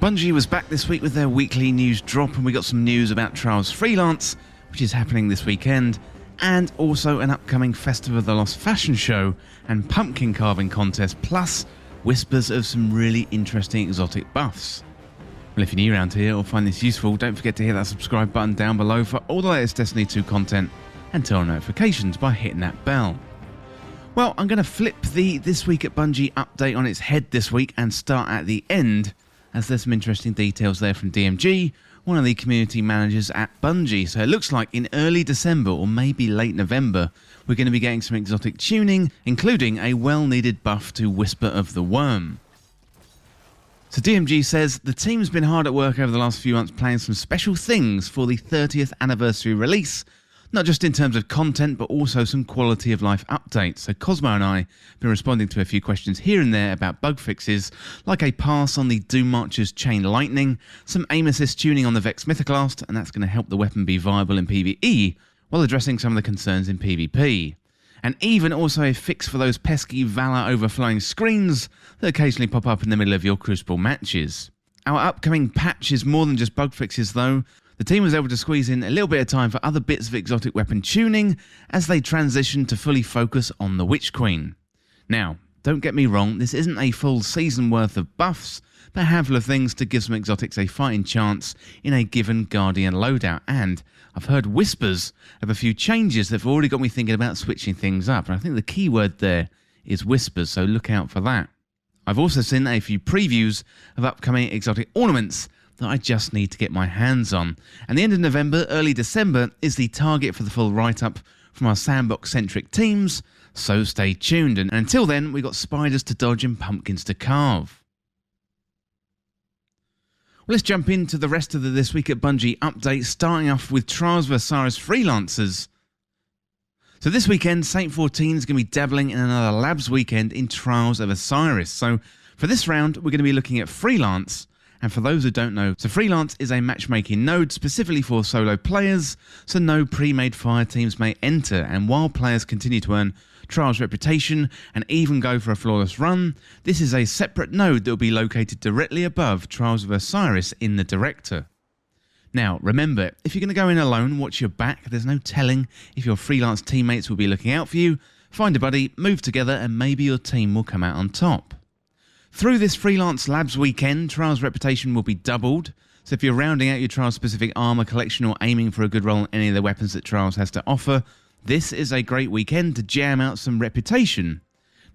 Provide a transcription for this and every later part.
Bungie was back this week with their weekly news drop, and we got some news about Trials Freelance, which is happening this weekend, and also an upcoming Festival of the Lost fashion show and pumpkin carving contest, plus whispers of some really interesting exotic buffs. Well, if you're new around here or find this useful, don't forget to hit that subscribe button down below for all the latest Destiny 2 content and turn on notifications by hitting that bell. Well, I'm going to flip the This Week at Bungie update on its head this week and start at the end, as there's some interesting details there from DMG, one of the community managers at Bungie. So it looks like in early December or maybe late November, we're going to be getting some exotic tuning, including a well-needed buff to Whisper of the Worm. So DMG says the team's been hard at work over the last few months planning some special things for the 30th anniversary release, not just in terms of content, but also some quality of life updates. So Cosmo and I have been responding to a few questions here and there about bug fixes, like a pass on the Doom Marcher's Chain Lightning, some aim assist tuning on the Vex Mythoclast, and that's going to help the weapon be viable in PvE, while addressing some of the concerns in PvP. And even also a fix for those pesky Valor overflowing screens that occasionally pop up in the middle of your Crucible matches. Our upcoming patch is more than just bug fixes though. The team was able to squeeze in a little bit of time for other bits of exotic weapon tuning as they transition to fully focus on the Witch Queen. Now, don't get me wrong, this isn't a full season worth of buffs, but a handful of things to give some exotics a fighting chance in a given Guardian loadout, and I've heard whispers of a few changes that have already got me thinking about switching things up, and I think the key word there is whispers, so look out for that. I've also seen a few previews of upcoming exotic ornaments that I just need to get my hands on. And the end of November, early December is the target for the full write-up from our sandbox-centric teams, so stay tuned. And until then, we've got spiders to dodge and pumpkins to carve. Well, let's jump into the rest of the This Week at Bungie update, starting off with Trials Freelance Freelancers. So this weekend, Saint 14 is going to be dabbling in another labs weekend in Trials of Osiris. So for this round, we're going to be looking at Freelance. And for those who don't know, so Freelance is a matchmaking node specifically for solo players, so no pre-made fire teams may enter, and while players continue to earn Trials reputation and even go for a flawless run, this is a separate node that will be located directly above Trials of Osiris in the director. Now, remember, if you're going to go in alone, watch your back. There's no telling if your Freelance teammates will be looking out for you. Find a buddy, move together, and maybe your team will come out on top. Through this Freelance Labs weekend, Trials reputation will be doubled, so if you're rounding out your Trials-specific armor collection or aiming for a good roll on any of the weapons that Trials has to offer, this is a great weekend to jam out some reputation.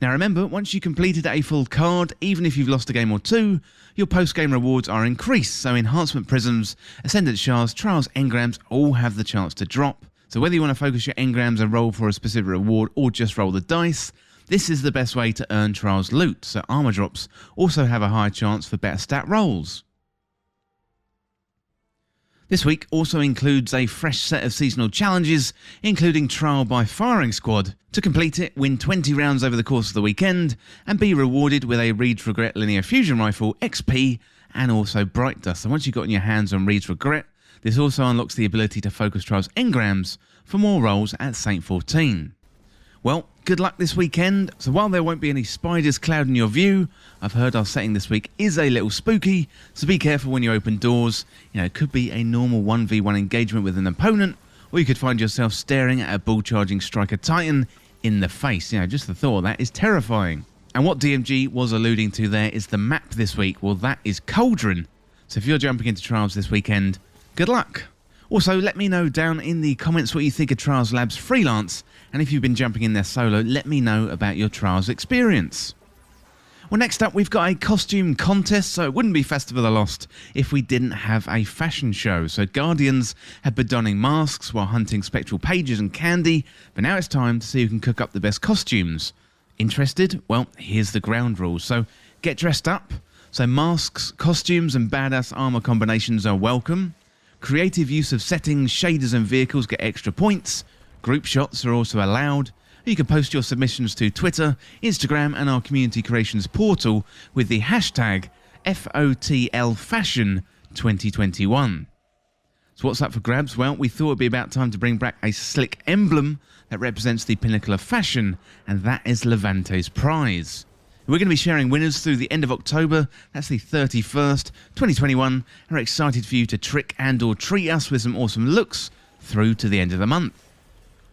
Now remember, once you completed a full card, even if you've lost a game or two, your post-game rewards are increased, so Enhancement Prisms, Ascendant Shards, Trials Engrams all have the chance to drop. So whether you want to focus your engrams and roll for a specific reward or just roll the dice, this is the best way to earn Trials loot, so armor drops also have a higher chance for better stat rolls. This week also includes a fresh set of seasonal challenges, including Trial by Firing Squad. To complete it, win 20 rounds over the course of the weekend, and be rewarded with a Reed's Regret Linear Fusion Rifle, XP, and also Bright Dust. So once you've gotten your hands on Reed's Regret, this also unlocks the ability to focus Trials engrams for more rolls at Saint 14. Well, good luck this weekend. So while there won't be any spiders clouding your view, I've heard our setting this week is a little spooky, so be careful when you open doors. You know, it could be a normal 1v1 engagement with an opponent, or you could find yourself staring at a bull-charging Striker Titan in the face. You know, just the thought of that is terrifying. And what DMG was alluding to there is the map this week. Well, that is Cauldron. So if you're jumping into Trials this weekend, good luck. Also, let me know down in the comments what you think of Trials Labs Freelance, and if you've been jumping in there solo, let me know about your Trials experience. Well, next up, we've got a costume contest, so it wouldn't be Festival of the Lost if we didn't have a fashion show. So Guardians have been donning masks while hunting spectral pages and candy, but now it's time to see who can cook up the best costumes. Interested? Well, here's the ground rules. So get dressed up. So masks, costumes, and badass armor combinations are welcome. Creative use of settings, shaders and vehicles get extra points. Group shots are also allowed. You can post your submissions to Twitter, Instagram and our community creations portal with the hashtag FOTLFashion2021. So what's up for grabs? Well, we thought it'd be about time to bring back a slick emblem that represents the pinnacle of fashion, and that is Levante's prize. We're going to be sharing winners through the end of October. That's the 31st, 2021. And we're excited for you to trick and or treat us with some awesome looks through to the end of the month.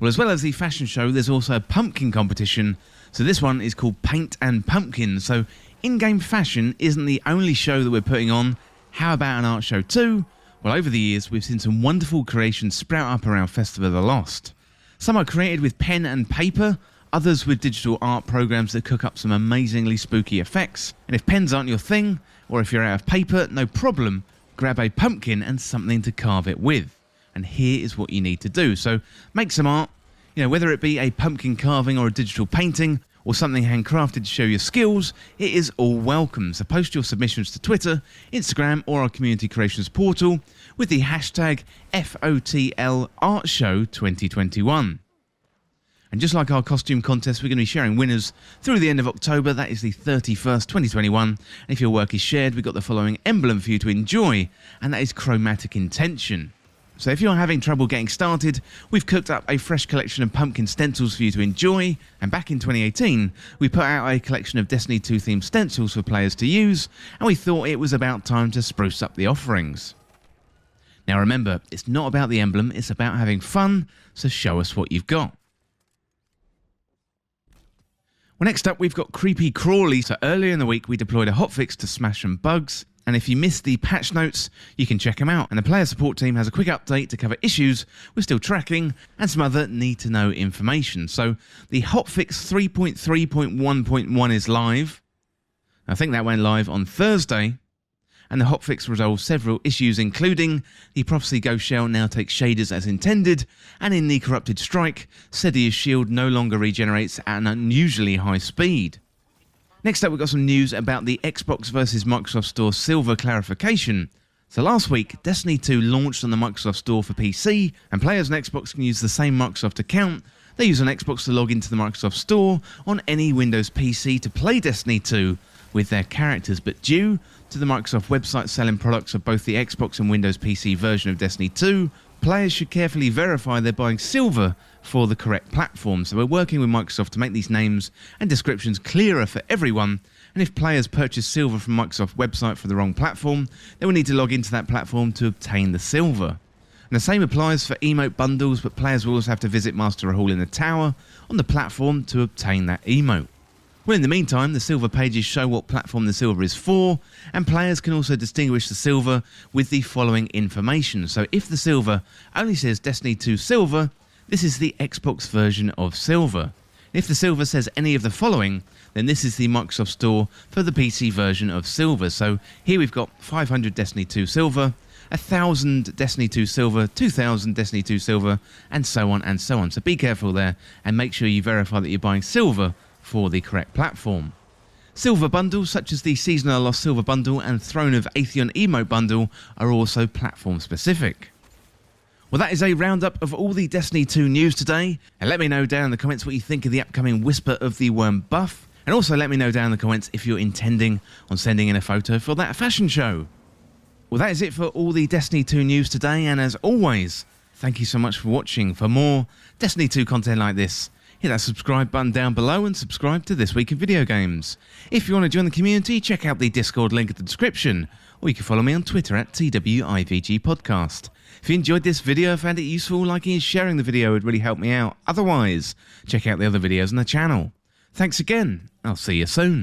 Well, as well as the fashion show, there's also a pumpkin competition. So this one is called Paint and Pumpkin. So in-game fashion isn't the only show that we're putting on. How about an art show too? Well, over the years, we've seen some wonderful creations sprout up around Festival of the Lost. Some are created with pen and paper, others with digital art programs that cook up some amazingly spooky effects. And if pens aren't your thing, or if you're out of paper, no problem, grab a pumpkin and something to carve it with. And here is what you need to do. So make some art, whether it be a pumpkin carving or a digital painting, or something handcrafted to show your skills, it is all welcome. So post your submissions to Twitter, Instagram, or our community creations portal with the hashtag FOTLArtShow2021. And just like our costume contest, we're going to be sharing winners through the end of October. That is the 31st, 2021. And if your work is shared, we've got the following emblem for you to enjoy, and that is Chromatic Intention. So if you're having trouble getting started, we've cooked up a fresh collection of pumpkin stencils for you to enjoy, and back in 2018, we put out a collection of Destiny 2 themed stencils for players to use, and we thought it was about time to spruce up the offerings. Now remember, it's not about the emblem, it's about having fun, so show us what you've got. Well, next up we've got Creepy Crawly. So earlier in the week we deployed a hotfix to smash some bugs, and if you missed the patch notes, you can check them out. And the player support team has a quick update to cover issues we're still tracking and some other need-to-know information. So the hotfix 3.3.1.1 is live. I think that went live on Thursday. And the hotfix resolves several issues, including the Prophecy Ghost Shell now takes shaders as intended, and in the Corrupted Strike, Sedia's shield no longer regenerates at an unusually high speed. Next up, we've got some news about the Xbox versus Microsoft Store Silver clarification. So last week, Destiny 2 launched on the Microsoft Store for PC, and players on Xbox can use the same Microsoft account they use on Xbox to log into the Microsoft Store on any Windows PC to play Destiny 2 with their characters, but due to the Microsoft website selling products of both the Xbox and Windows PC version of Destiny 2, players should carefully verify they're buying silver for the correct platform. So we're working with Microsoft to make these names and descriptions clearer for everyone, and if players purchase silver from Microsoft website for the wrong platform, they will need to log into that platform to obtain the silver. And the same applies for emote bundles, but players will also have to visit Master Hall in the Tower on the platform to obtain that emote. Well, in the meantime, the silver pages show what platform the silver is for, and players can also distinguish the silver with the following information. So if the silver only says Destiny 2 Silver, this is the Xbox version of silver. If the silver says any of the following, then this is the Microsoft Store for the PC version of silver. So here we've got 500 Destiny 2 Silver, 1,000 Destiny 2 Silver, 2,000 Destiny 2 Silver, and so on and so on. So be careful there and make sure you verify that you're buying silver for the correct platform. Silver bundles such as the Seasonal Lost Silver Bundle and Throne of Atheon Emote Bundle are also platform specific. Well, that is a roundup of all the Destiny 2 news today, and let me know down in the comments what you think of the upcoming Whisper of the Worm buff, and also let me know down in the comments if you're intending on sending in a photo for that fashion show. Well, that is it for all the Destiny 2 news today, and as always, thank you so much for watching. For more Destiny 2 content like this, hit that subscribe button down below and subscribe to This Week in Video Games. If you want to join the community, check out the Discord link in the description, or you can follow me on Twitter at TWIVG Podcast. If you enjoyed this video, found it useful, liking and sharing the video would really help me out. Otherwise, check out the other videos on the channel. Thanks again, I'll see you soon.